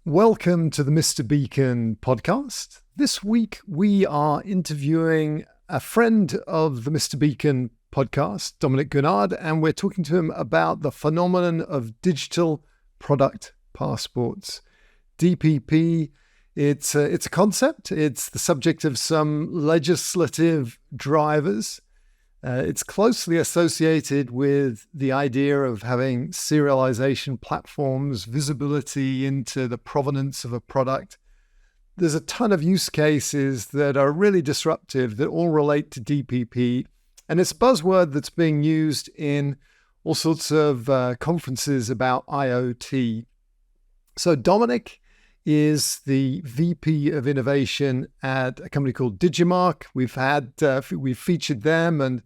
Welcome to the Mr. Beacon podcast. This week we are interviewing a friend of the Mr. Beacon podcast, Dominique Guinard, and we're talking to him about the phenomenon of digital product passports. DPP, it's a concept. It's the subject of some legislative drivers. It's closely associated with the idea of having serialization platforms, visibility into the provenance of a product. There's a ton of use cases that are really disruptive that all relate to DPP. And it's a buzzword that's being used in all sorts of conferences about IoT. So Dominic is the VP of Innovation at a company called Digimarc. We've featured them, and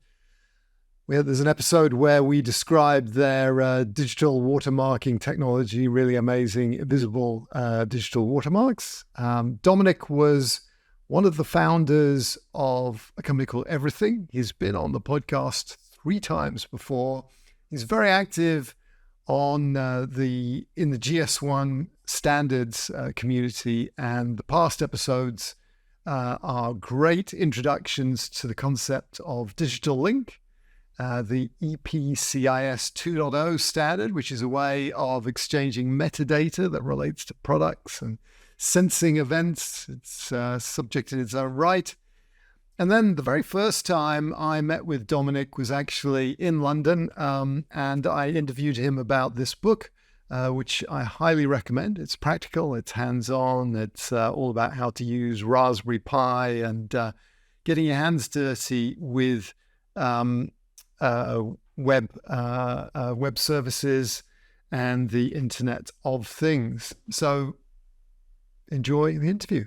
there's an episode where we described their digital watermarking technology, really amazing, visible digital watermarks. Dominic was one of the founders of a company called Everything. He's been on the podcast 3 times before. He's very active in the GS1 standards community, and the past episodes are great introductions to the concept of digital link. The EPCIS 2.0 standard, which is a way of exchanging metadata that relates to products and sensing events. It's a subject in its own right. And then the very first time I met with Dominic was actually in London, and I interviewed him about this book, which I highly recommend. It's practical, it's hands-on, it's all about how to use Raspberry Pi and getting your hands dirty with web services and the Internet of Things. So enjoy the interview.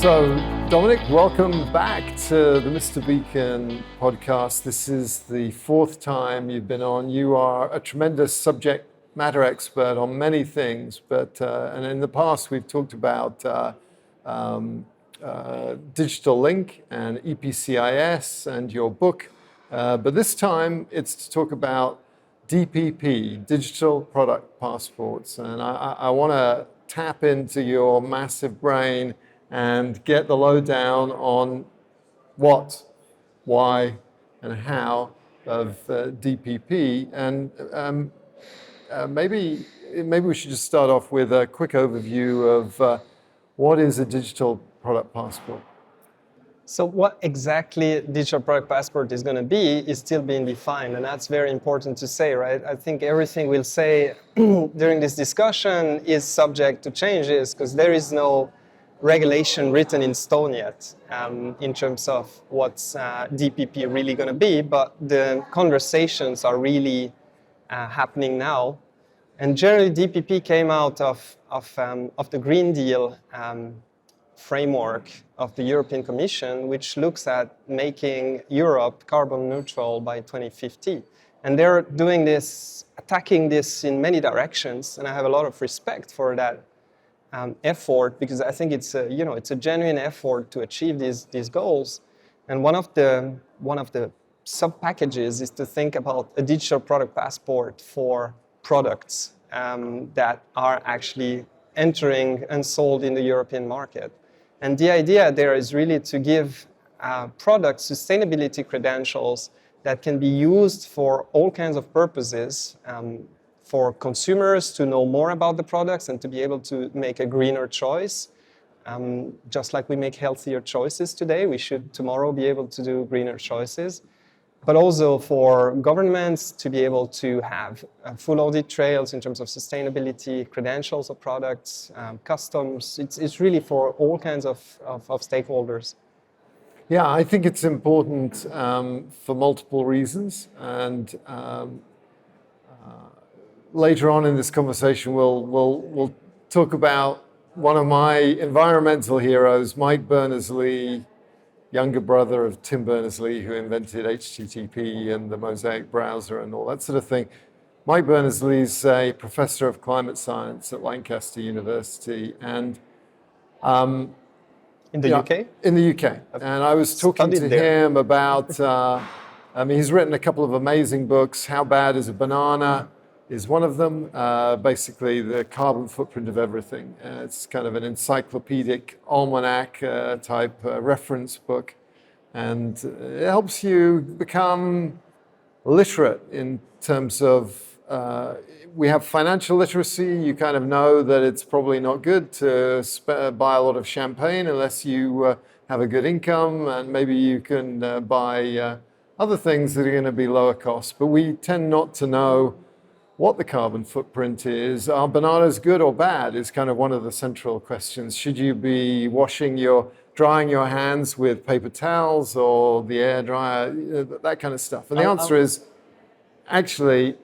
So Dominic, welcome back to the Mr. Beacon podcast. This is the 4th time you've been on. You are a tremendous subject matter expert on many things, and in the past we've talked about Digital Link and EPCIS and your book, but this time it's to talk about DPP, Digital Product Passports, and I want to tap into your massive brain and get the lowdown on what, why, and how of DPP, and maybe we should just start off with a quick overview of what is a digital product passport. So what exactly digital product passport is going to be is still being defined, and that's very important to say, right? I think everything we'll say during this discussion is subject to changes because there is no regulation written in stone yet in terms of what's DPP really going to be, but the conversations are really happening now. And generally, DPP came out of the Green Deal framework of the European Commission, which looks at making Europe carbon neutral by 2050. And they're doing this, attacking this in many directions, and I have a lot of respect for that effort, because I think it's a genuine effort to achieve these goals. And one of the sub-packages is to think about a digital product passport for products that are actually entering and sold in the European market. And the idea there is really to give products sustainability credentials that can be used for all kinds of purposes, for consumers to know more about the products and to be able to make a greener choice. Just like we make healthier choices today, we should tomorrow be able to do greener choices. But also for governments to be able to have full audit trails in terms of sustainability, credentials of products, customs. It's really for all kinds of stakeholders. Yeah, I think it's important for multiple reasons. And later on in this conversation, we'll talk about one of my environmental heroes, Mike Berners-Lee, younger brother of Tim Berners-Lee, who invented HTTP and the Mosaic browser and all that sort of thing. Mike Berners-Lee is a professor of climate science at Lancaster University, and In the UK? In the UK. And I was talking to him about, he's written a couple of amazing books. How Bad is a Banana is one of them. Basically, the carbon footprint of everything. It's kind of an encyclopedic almanac type reference book. And it helps you become literate in terms of we have financial literacy. You kind of know that it's probably not good to buy a lot of champagne unless you have a good income, and maybe you can buy other things that are going to be lower cost. But we tend not to know what the carbon footprint is. Are bananas good or bad is kind of one of the central questions. Should you be drying your hands with paper towels or the air dryer, that kind of stuff? And the answer is actually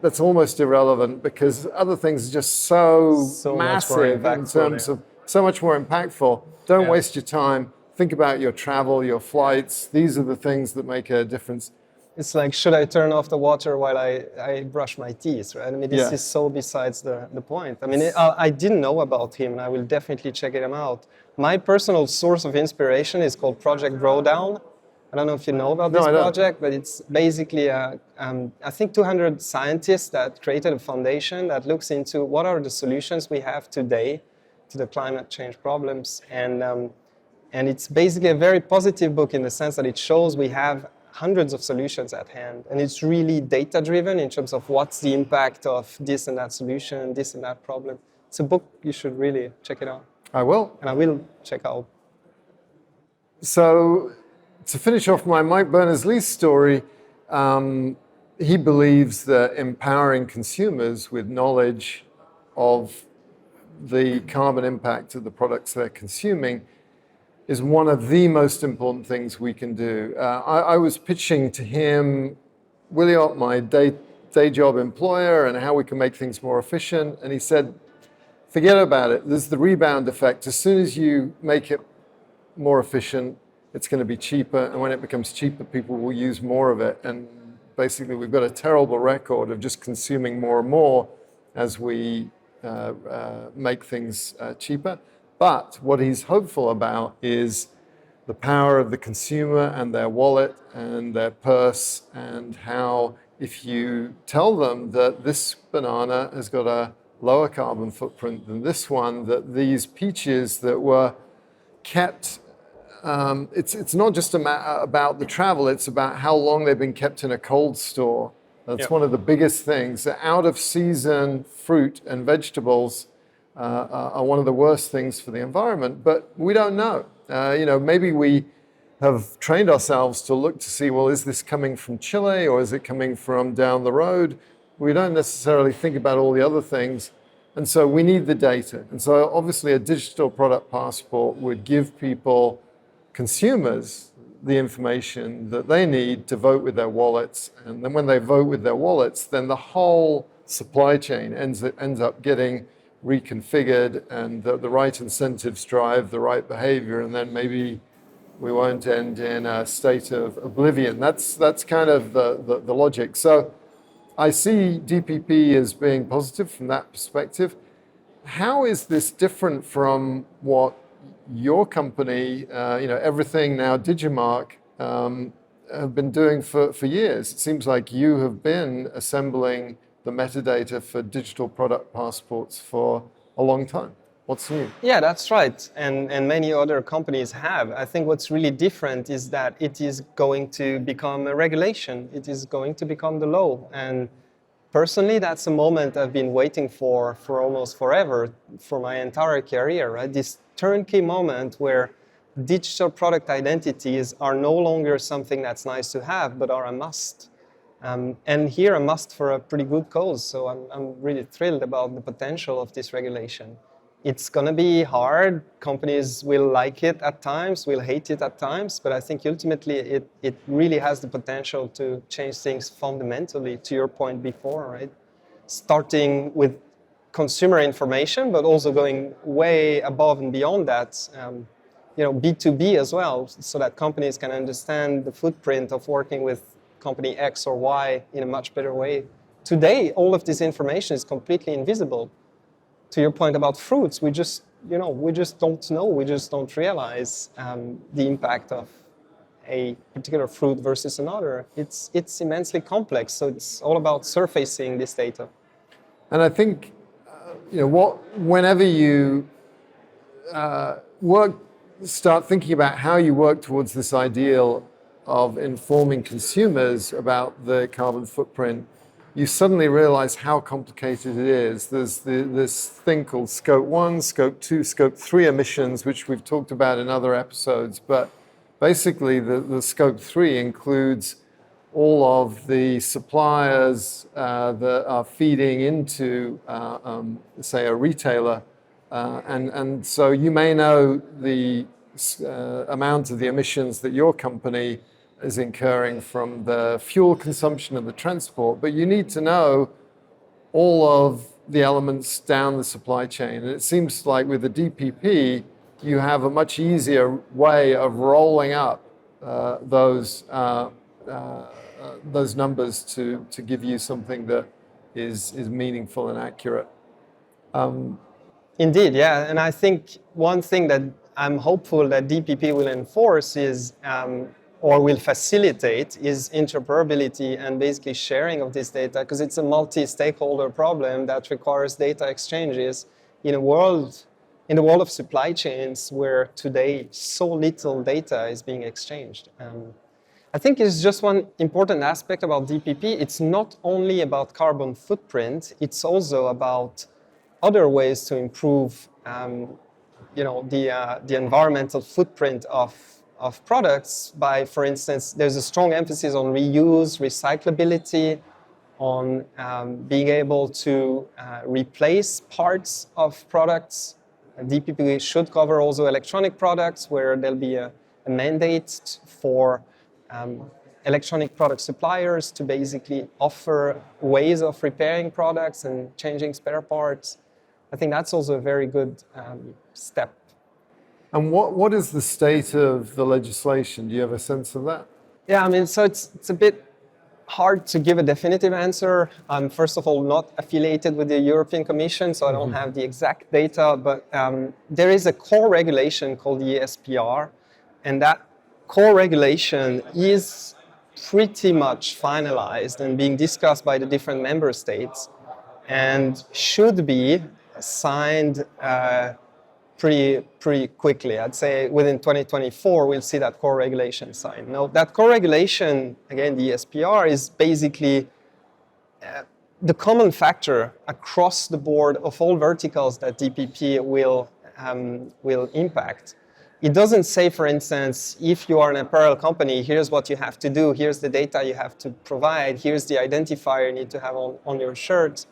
that's almost irrelevant, because other things are just so massive in terms of so much more impactful. Don't waste your time. Think about your travel, your flights. These are the things that make a difference. It's like, should I turn off the water while I brush my teeth, right? I mean, this is so besides the point. I mean, I didn't know about him, and I will definitely check him out. My personal source of inspiration is called Project Drawdown. I don't know if you know about this project, but it's basically, I think 200 scientists that created a foundation that looks into what are the solutions we have today to the climate change problems. And it's basically a very positive book in the sense that it shows we have hundreds of solutions at hand. And it's really data-driven in terms of what's the impact of this and that solution, this and that problem. It's a book, you should really check it out. I will. And I will check out. So, to finish off my Mike Berners-Lee story, he believes that empowering consumers with knowledge of the carbon impact of the products they're consuming is one of the most important things we can do. I was pitching to him, Williot, my day job employer, and how we can make things more efficient. And he said, forget about it. There's the rebound effect. As soon as you make it more efficient, it's going to be cheaper, and when it becomes cheaper, people will use more of it. And basically, we've got a terrible record of just consuming more and more as we make things cheaper. But what he's hopeful about is the power of the consumer and their wallet and their purse, and how if you tell them that this banana has got a lower carbon footprint than this one, that these peaches that were kept, it's not just about the travel, it's about how long they've been kept in a cold store. That's one of the biggest things. Out of season fruit and vegetables are one of the worst things for the environment, but we don't know. Maybe we have trained ourselves to look to see, well, is this coming from Chile or is it coming from down the road? We don't necessarily think about all the other things. And so we need the data. And so obviously a digital product passport would give people, consumers, the information that they need to vote with their wallets. And then when they vote with their wallets, then the whole supply chain ends up getting reconfigured, and the right incentives drive the right behavior, and then maybe we won't end in a state of oblivion. That's kind of the logic. So I see DPP as being positive from that perspective. How is this different from what your company, everything now Digimarc, have been doing for years? It seems like you have been assembling the metadata for digital product passports for a long time. What's new? Yeah, that's right. And many other companies have. I think what's really different is that it is going to become a regulation. It is going to become the law. And personally, that's a moment I've been waiting for almost forever, for my entire career, right? This turnkey moment where digital product identities are no longer something that's nice to have, but are a must. And here a must for a pretty good cause. So I'm really thrilled about the potential of this regulation. It's going to be hard. Companies will like it at times, will hate it at times, but I think ultimately it really has the potential to change things fundamentally, to your point before, right? Starting with consumer information, but also going way above and beyond that, B2B as well, so that companies can understand the footprint of working with company X or Y in a much better way. Today, all of this information is completely invisible. To your point about fruits, we just we just don't know. We just don't realize the impact of a particular fruit versus another. It's immensely complex. So it's all about surfacing this data. And I think, whenever you start thinking about how you work towards this ideal of informing consumers about the carbon footprint, you suddenly realize how complicated it is. There's this thing called Scope 1, Scope 2, Scope 3 emissions, which we've talked about in other episodes. But basically, the Scope 3 includes all of the suppliers that are feeding into, say, a retailer. And so you may know the amount of the emissions that your company is incurring from the fuel consumption and the transport, but you need to know all of the elements down the supply chain. And it seems like with the DPP, you have a much easier way of rolling up those numbers to give you something that is meaningful and accurate. Indeed, yeah. And I think one thing that I'm hopeful that DPP will enforce is or will facilitate is interoperability and basically sharing of this data, because it's a multi-stakeholder problem that requires data exchanges in the world of supply chains where today so little data is being exchanged. I think it's just one important aspect about DPP. It's not only about carbon footprint, it's also about other ways to improve the environmental footprint of products by, for instance, there's a strong emphasis on reuse, recyclability, on being able to replace parts of products. And DPP should cover also electronic products where there'll be a mandate for electronic product suppliers to basically offer ways of repairing products and changing spare parts. I think that's also a very good step. And what is the state of the legislation? Do you have a sense of that? Yeah, I mean, so it's a bit hard to give a definitive answer. I'm, first of all, not affiliated with the European Commission, so I don't have the exact data, but there is a core regulation called the ESPR, and that core regulation is pretty much finalized and being discussed by the different member states and should be signed pretty quickly. I'd say within 2024, we'll see that core regulation signed. Now, that core regulation, again, the ESPR, is basically the common factor across the board of all verticals that DPP will impact. It doesn't say, for instance, if you are an apparel company, here's what you have to do, here's the data you have to provide, here's the identifier you need to have on your shirt.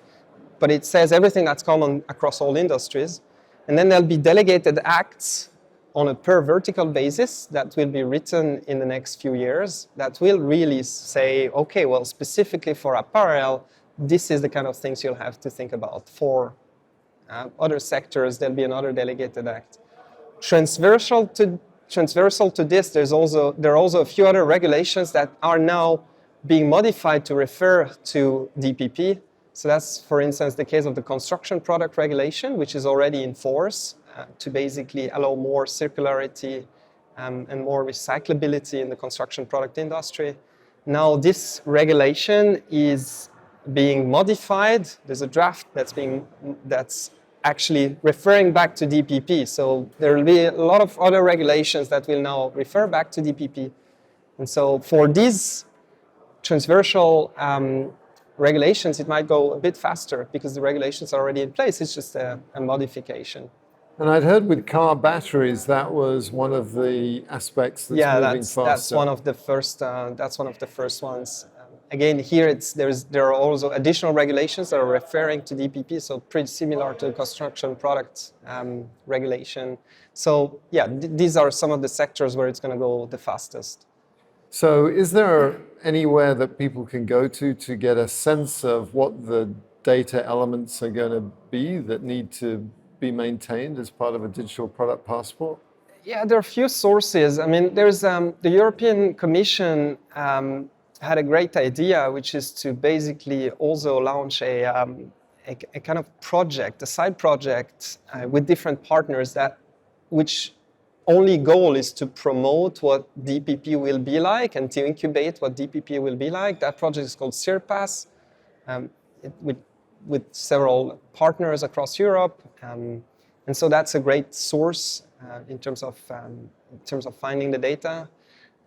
But it says everything that's common across all industries. And then there'll be delegated acts on a per vertical basis that will be written in the next few years that will really say, okay, well, specifically for apparel, this is the kind of things you'll have to think about. For other sectors, there'll be another delegated act. Transversal to this, there are also a few other regulations that are now being modified to refer to DPP. So that's, for instance, the case of the construction product regulation, which is already in force to basically allow more circularity and more recyclability in the construction product industry. Now, this regulation is being modified. There's a draft that's actually referring back to DPP. So there will be a lot of other regulations that will now refer back to DPP. And so for these transversal regulations, it might go a bit faster because the regulations are already in place. It's just a modification. And I'd heard with car batteries that was one of the aspects that's moving faster. That's one of the first ones. Again, here there are also additional regulations that are referring to DPP, so pretty similar to the construction product regulation. So yeah, these are some of the sectors where it's going to go the fastest. So is there anywhere that people can go to get a sense of what the data elements are going to be that need to be maintained as part of a digital product passport? Yeah, there are a few sources. I mean, there's the European Commission had a great idea, which is to basically also launch a a kind of project, a side project with different partners which only goal is to promote what DPP will be like and to incubate what DPP will be like. That project is called CIRPAS, with several partners across Europe, and so that's a great source in terms of finding the data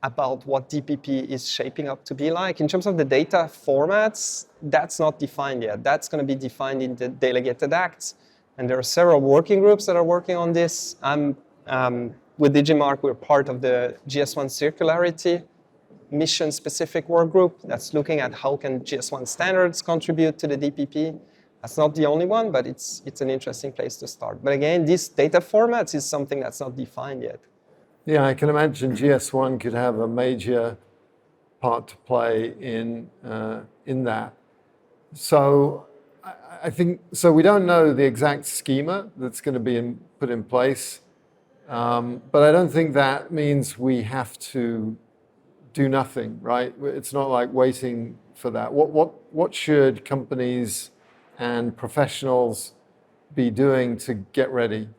about what DPP is shaping up to be like. In terms of the data formats, that's not defined yet. That's going to be defined in the delegated acts, and there are several working groups that are working on this. With Digimarc, we're part of the GS1 Circularity mission-specific work group that's looking at how can GS1 standards contribute to the DPP. That's not the only one, but it's an interesting place to start. But again, these data formats is something that's not defined yet. Yeah, I can imagine GS1 could have a major part to play in that. So I think we don't know the exact schema that's going to be put in place, but I don't think that means we have to do nothing, right? It's not like waiting for that. What should companies and professionals be doing to get ready?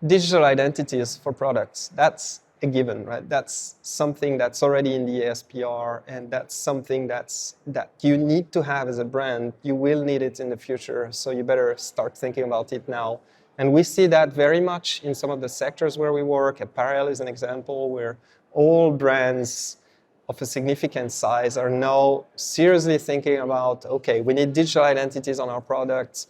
Digital identities for products, that's a given, right? That's something that's already in the ASPR, and that's something that you need to have as a brand. You will need it in the future, so you better start thinking about it now. And we see that very much in some of the sectors where we work. Apparel is an example where all brands of a significant size are now seriously thinking about, okay, we need digital identities on our products,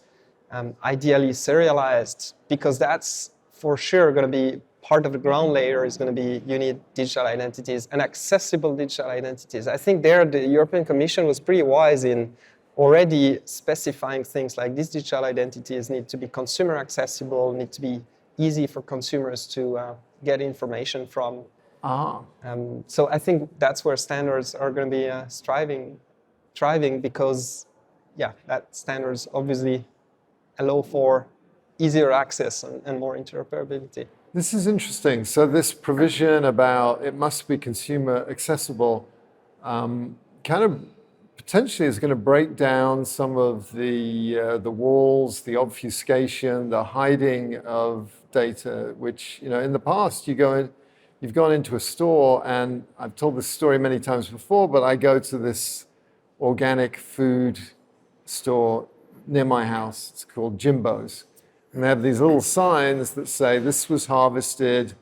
ideally serialized, because that's for sure going to be part of the ground layer is going to be you need digital identities and accessible digital identities. I think there the European Commission was pretty wise in already specifying things like these digital identities need to be consumer accessible, need to be easy for consumers to get information from. So I think that's where standards are going to be thriving because, that standards obviously allow for easier access and more interoperability. This is interesting. So this provision about it must be consumer accessible kind of potentially is going to break down some of the walls, the obfuscation, the hiding of data, which, in the past you've gone into a store, and I've told this story many times before, but I go to this organic food store near my house. It's called Jimbo's. And they have these little signs that say, this was harvested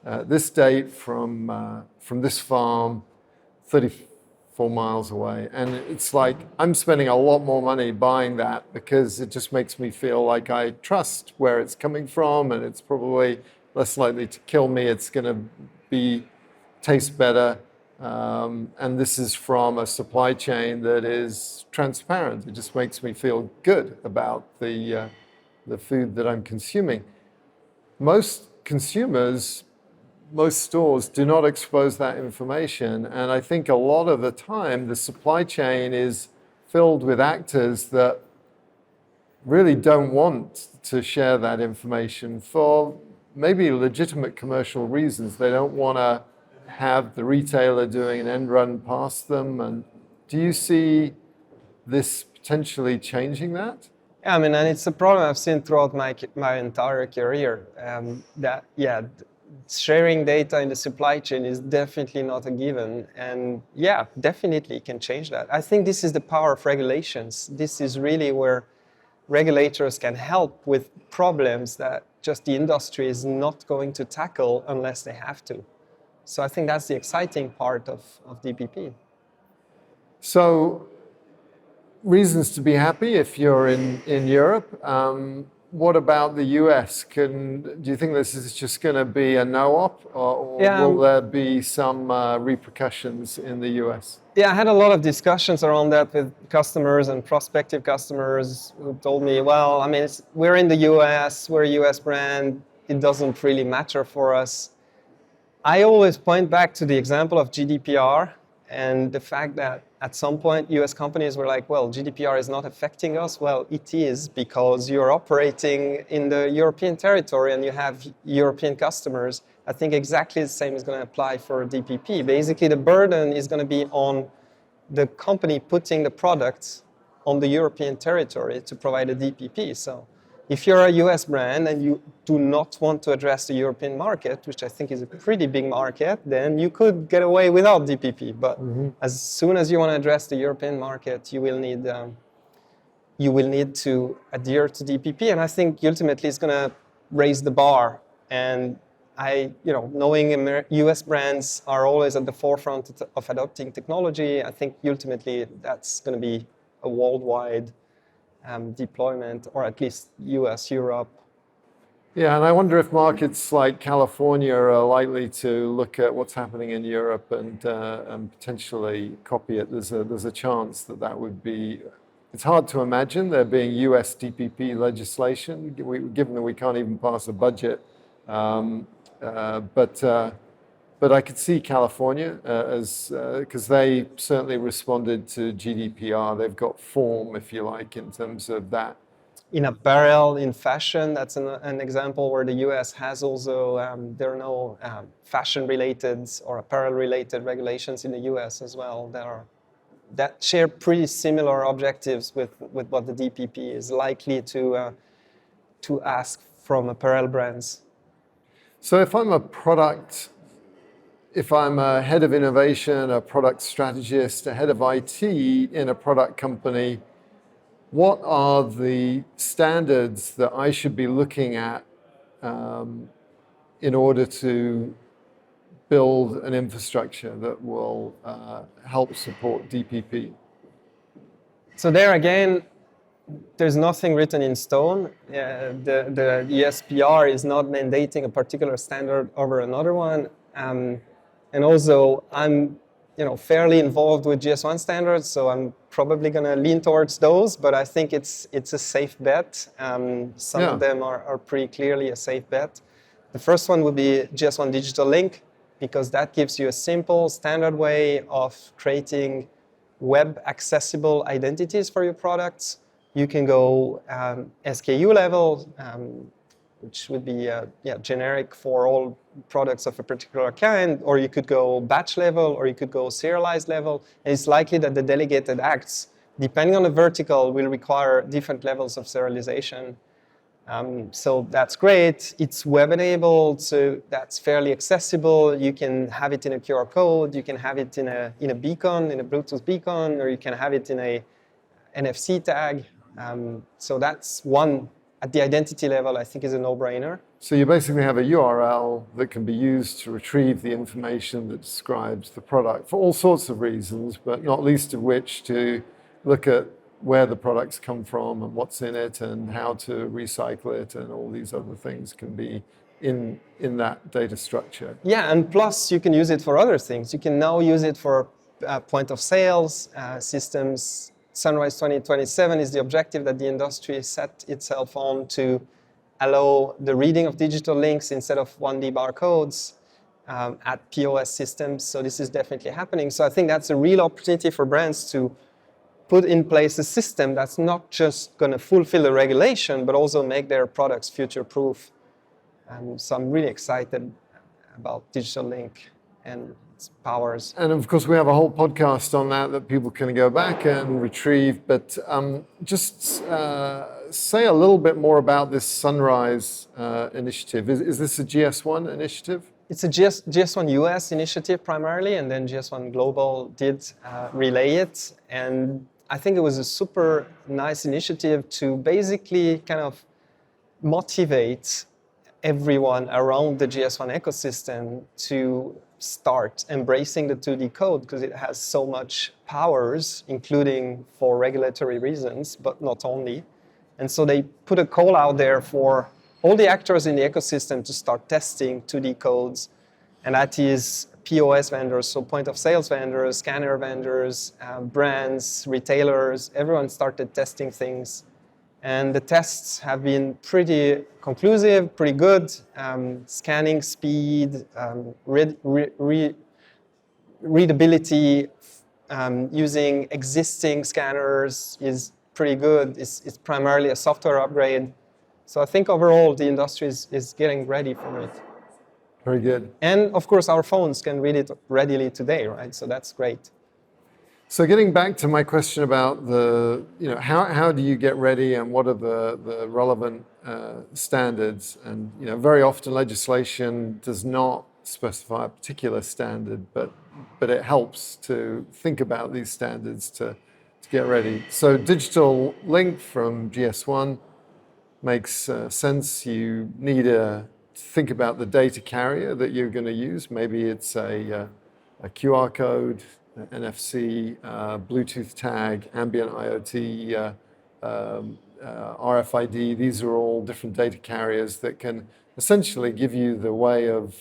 this date from this farm 34 miles away. And it's like, I'm spending a lot more money buying that because it just makes me feel like I trust where it's coming from, and it's probably less likely to kill me. It's going to taste better. And this is from a supply chain that is transparent. It just makes me feel good about the food that I'm consuming. Most consumers, most stores do not expose that information. And I think a lot of the time, the supply chain is filled with actors that really don't want to share that information for maybe legitimate commercial reasons. They don't want to have the retailer doing an end run past them. And do you see this potentially changing that? Yeah, and it's a problem I've seen throughout my entire career. Sharing data in the supply chain is definitely not a given. And definitely can change that. I think this is the power of regulations. This is really where regulators can help with problems that just the industry is not going to tackle unless they have to. So I think that's the exciting part of DPP. So, reasons to be happy if you're in Europe. What about the US? Do you think this is just going to be a no-op, or will there be some repercussions in the US? Yeah, I had a lot of discussions around that with customers and prospective customers who told me, we're in the US, we're a US brand, it doesn't really matter for us. I always point back to the example of GDPR and the fact that at some point US companies were like, well, GDPR is not affecting us. Well, it is, because you're operating in the European territory and you have European customers. I think exactly the same is going to apply for DPP. Basically, the burden is going to be on the company putting the products on the European territory to provide a DPP. So if you're a US brand and you do not want to address the European market, which I think is a pretty big market, then you could get away without DPP. But as soon as you want to address the European market, you will need to adhere to DPP. And I think ultimately it's going to raise the bar. And knowing US brands are always at the forefront of adopting technology, I think ultimately that's going to be a worldwide deployment, or at least US, Europe. Yeah, and I wonder if markets like California are likely to look at what's happening in Europe and potentially copy it. There's a chance that would be. It's hard to imagine there being US DPP legislation, given that we can't even pass a budget. But I could see California because they certainly responded to GDPR. They've got form, if you like, in terms of that. In apparel, in fashion, that's an example where the US has also, there are no fashion-related or apparel-related regulations in the US as well that share pretty similar objectives with what the DPP is likely to ask from apparel brands. So if I'm a head of innovation, a product strategist, a head of IT in a product company, what are the standards that I should be looking at in order to build an infrastructure that will help support DPP? So there again, there's nothing written in stone. The ESPR is not mandating a particular standard over another one. And also, I'm fairly involved with GS1 standards, so I'm probably going to lean towards those, but I think it's a safe bet. Some of them are pretty clearly a safe bet. The first one would be GS1 Digital Link, because that gives you a simple, standard way of creating web-accessible identities for your products. You can go SKU level, which would be generic for all products of a particular kind, or you could go batch level, or you could go serialized level. And it's likely that the delegated acts, depending on the vertical, will require different levels of serialization. So that's great. It's web-enabled, so that's fairly accessible. You can have it in a QR code. You can have it in a beacon, in a Bluetooth beacon, or you can have it in a NFC tag. So that's one. At the identity level, I think is a no-brainer. So you basically have a URL that can be used to retrieve the information that describes the product for all sorts of reasons, but not least of which to look at where the products come from and what's in it and how to recycle it, and all these other things can be in that data structure. Yeah, and plus you can use it for other things. You can now use it for point of sales systems. Sunrise 2027 is the objective that the industry set itself on, to allow the reading of digital links instead of 1D barcodes at POS systems. So this is definitely happening. So I think that's a real opportunity for brands to put in place a system that's not just going to fulfill the regulation, but also make their products future-proof. So I'm really excited about Digital Link and its powers. And of course, we have a whole podcast on that people can go back and retrieve. But just say a little bit more about this Sunrise initiative. Is this a GS1 initiative? It's a GS1 US initiative primarily, and then GS1 Global did relay it. And I think it was a super nice initiative to basically kind of motivate everyone around the GS1 ecosystem to start embracing the 2D code, because it has so much powers, including for regulatory reasons, but not only. And so they put a call out there for all the actors in the ecosystem to start testing 2D codes, and that is POS vendors, so point of sales vendors, scanner vendors, brands, retailers. Everyone started testing things. And the tests have been pretty conclusive, pretty good. Scanning speed, readability using existing scanners is pretty good. It's primarily a software upgrade. So I think overall the industry is getting ready for it. Very good. And of course our phones can read it readily today, right? So that's great. So getting back to my question about how do you get ready and what are the relevant standards? And very often legislation does not specify a particular standard, but it helps to think about these standards to get ready. So Digital Link from GS1 makes sense. You need to think about the data carrier that you're going to use. Maybe it's a QR code, NFC, Bluetooth tag, ambient IoT, RFID. These are all different data carriers that can essentially give you the way of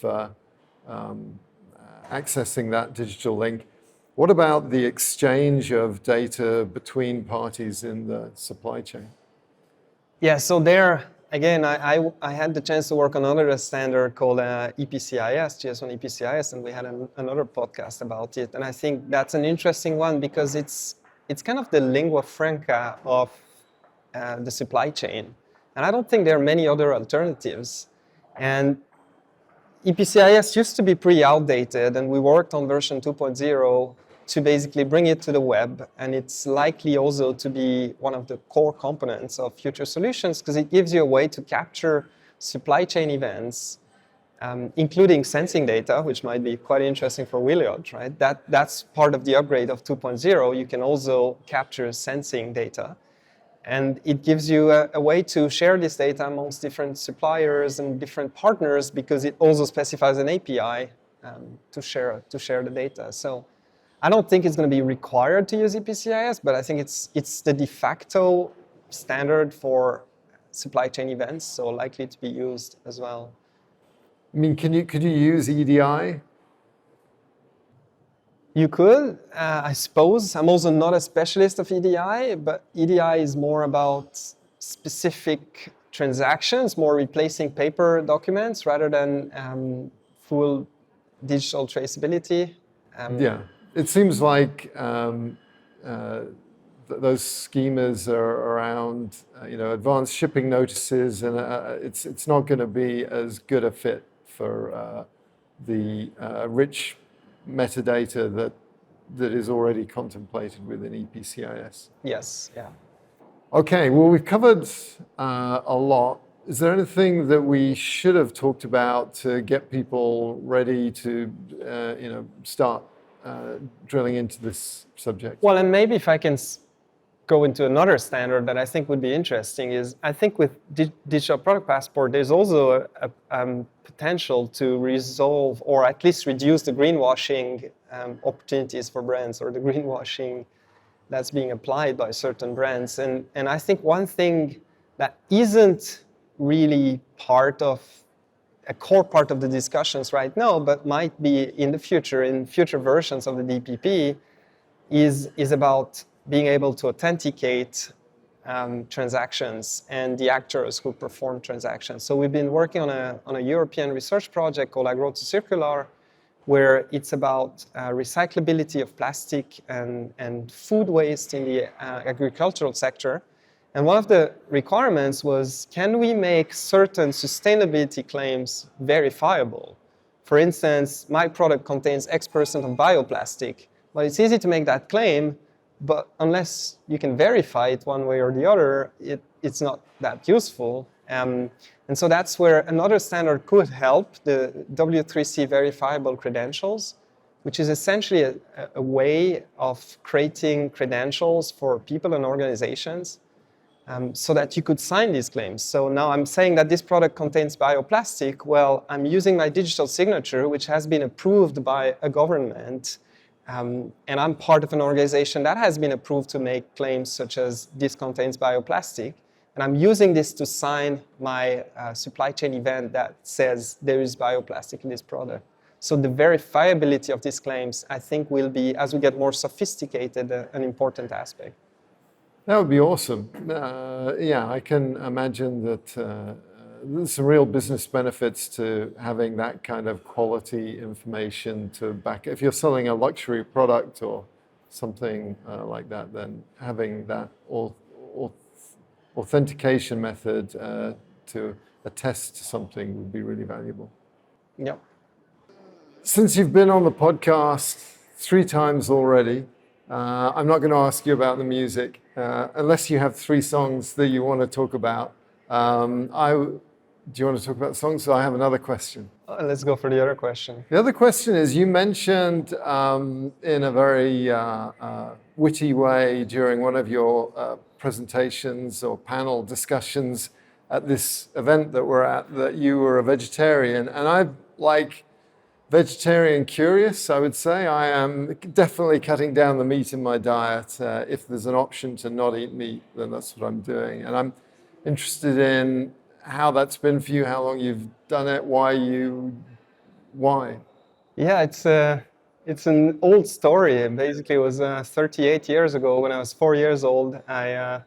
accessing that digital link. What about the exchange of data between parties in the supply chain? Yeah, so there, again, I had the chance to work on another standard called EPCIS, GS1 EPCIS, and we had another podcast about it. And I think that's an interesting one because it's kind of the lingua franca of the supply chain. And I don't think there are many other alternatives. And EPCIS used to be pretty outdated, and we worked on version 2.0 to basically bring it to the web, and it's likely also to be one of the core components of future solutions because it gives you a way to capture supply chain events, including sensing data, which might be quite interesting for Williot, right? That's part of the upgrade of 2.0. You can also capture sensing data, and it gives you a way to share this data amongst different suppliers and different partners because it also specifies an API to share the data. So I don't think it's going to be required to use EPCIS, but I think it's the de facto standard for supply chain events, so likely to be used as well. I mean, could you use EDI? You could, I suppose. I'm also not a specialist of EDI, but EDI is more about specific transactions, more replacing paper documents rather than full digital traceability. Yeah. It seems like those schemas are around, advanced shipping notices, and it's not going to be as good a fit for the rich metadata that is already contemplated within EPCIS. Yes. Yeah. Okay. Well, we've covered a lot. Is there anything that we should have talked about to get people ready to, start drilling into this subject? Well, and maybe if I can go into another standard that I think would be interesting is I think with Digital Product Passport, there's also a potential to resolve or at least reduce the greenwashing opportunities for brands or the greenwashing that's being applied by certain brands. And I think one thing that isn't really a core part of the discussions right now, but might be in the future, in future versions of the DPP, is about being able to authenticate transactions and the actors who perform transactions. So we've been working on a European research project called Agro to Circular, where it's about recyclability of plastic and food waste in the agricultural sector. And one of the requirements was, can we make certain sustainability claims verifiable? For instance, my product contains X% of bioplastic, but it's easy to make that claim, but unless you can verify it one way or the other, it's not that useful. And so that's where another standard could help, the W3C verifiable credentials, which is essentially a way of creating credentials for people and organizations so that you could sign these claims. So now I'm saying that this product contains bioplastic. Well, I'm using my digital signature, which has been approved by a government, and I'm part of an organization that has been approved to make claims such as this contains bioplastic. And I'm using this to sign my supply chain event that says there is bioplastic in this product. So the verifiability of these claims, I think, will be, as we get more sophisticated, an important aspect. That would be awesome. I can imagine that there's some real business benefits to having that kind of quality information to back. If you're selling a luxury product or something like that, then having that authentication method to attest to something would be really valuable. Yep. Since you've been on the podcast 3 times already, I'm not going to ask you about the music, unless you have 3 songs that you want to talk about. Do you want to talk about songs? So I have another question. Let's go for the other question. The other question is, you mentioned in a very witty way during one of your presentations or panel discussions at this event that we're at, that you were a vegetarian. And I'm like vegetarian curious, I would say. I am definitely cutting down the meat in my diet. If there's an option to not eat meat, then that's what I'm doing. And I'm interested in how that's been for you, how long you've done it, why? Yeah, it's an old story. Basically, it was 38 years ago when I was 4 years old. I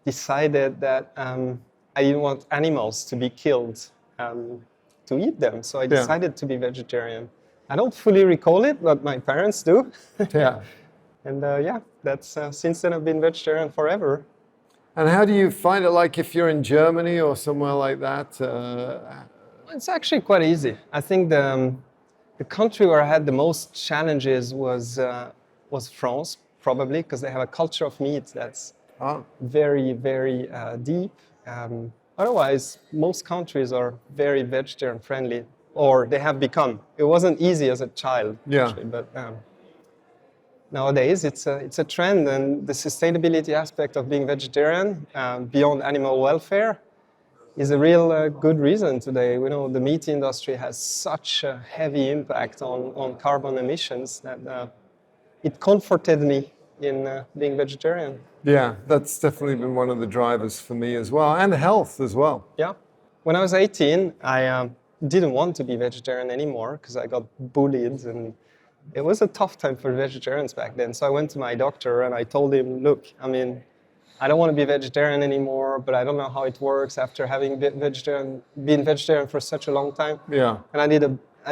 decided that I didn't want animals to be killed to eat them. So I decided to be vegetarian. I don't fully recall it, but my parents do. Yeah. And that's since then I've been vegetarian forever. And how do you find it, like if you're in Germany or somewhere like that? It's actually quite easy. I think the country where I had the most challenges was France, probably, because they have a culture of meat that's very, very deep. Otherwise, most countries are very vegetarian friendly, or they have become. It wasn't easy as a child, actually, but nowadays it's a trend, and the sustainability aspect of being vegetarian beyond animal welfare is a real good reason today. We know the meat industry has such a heavy impact on carbon emissions that it comforted me in being vegetarian. Yeah, that's definitely been one of the drivers for me as well, and health as well. Yeah. When I was 18, I didn't want to be vegetarian anymore because I got bullied, and it was a tough time for vegetarians back then. So I went to my doctor and I told him, look, I mean, I don't want to be vegetarian anymore, but I don't know how it works after having been vegetarian for such a long time. Yeah. And I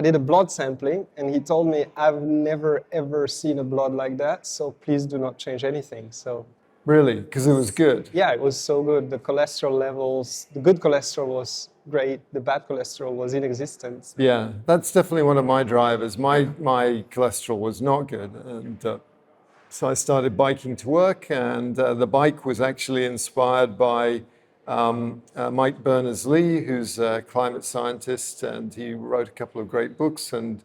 did a blood sampling, and he told me, I've never ever seen a blood like that, so please do not change anything. So really? Because it was good? Yeah, it was so good. The cholesterol levels, the good cholesterol was great. The bad cholesterol was inexistent. Yeah, that's definitely one of my drivers. My cholesterol was not good. And so I started biking to work, and the bike was actually inspired by Mike Berners-Lee, who's a climate scientist, and he wrote a couple of great books. And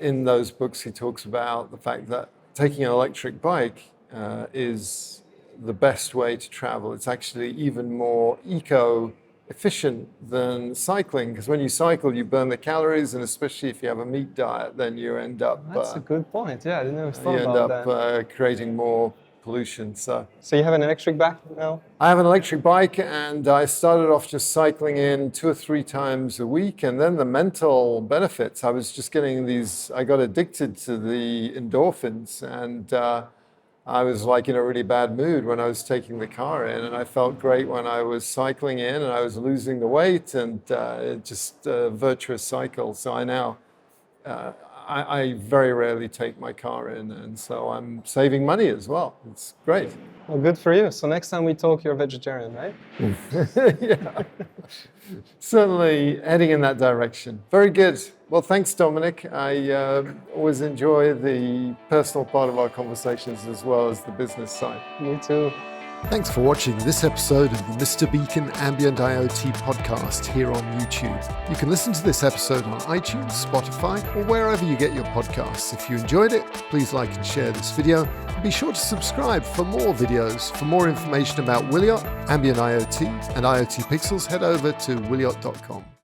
in those books, he talks about the fact that taking an electric bike is the best way to travel. It's actually even more eco-efficient than cycling, because when you cycle, you burn the calories, and especially if you have a meat diet, then you end up... That's a good point. Yeah, I didn't ever thought you about end up creating more pollution. So you have an electric bike now? I have an electric bike, and I started off just cycling in 2 or 3 times a week, and then the mental benefits. I was just getting I got addicted to the endorphins, and I was like in a really bad mood when I was taking the car in, and I felt great when I was cycling in, and I was losing the weight, and just a virtuous cycle. So I now, I very rarely take my car in, and so I'm saving money as well. It's great. Well, good for you. So next time we talk, you're a vegetarian, right? Yeah, certainly heading in that direction. Very good. Well, thanks, Dominic. I always enjoy the personal part of our conversations as well as the business side. Me too. Thanks for watching this episode of the Mr. Beacon Ambient IoT podcast here on YouTube. You can listen to this episode on iTunes, Spotify, or wherever you get your podcasts. If you enjoyed it, please like and share this video. And be sure to subscribe for more videos. For more information about Wiliot, Ambient IoT, and IoT Pixels, head over to wiliot.com.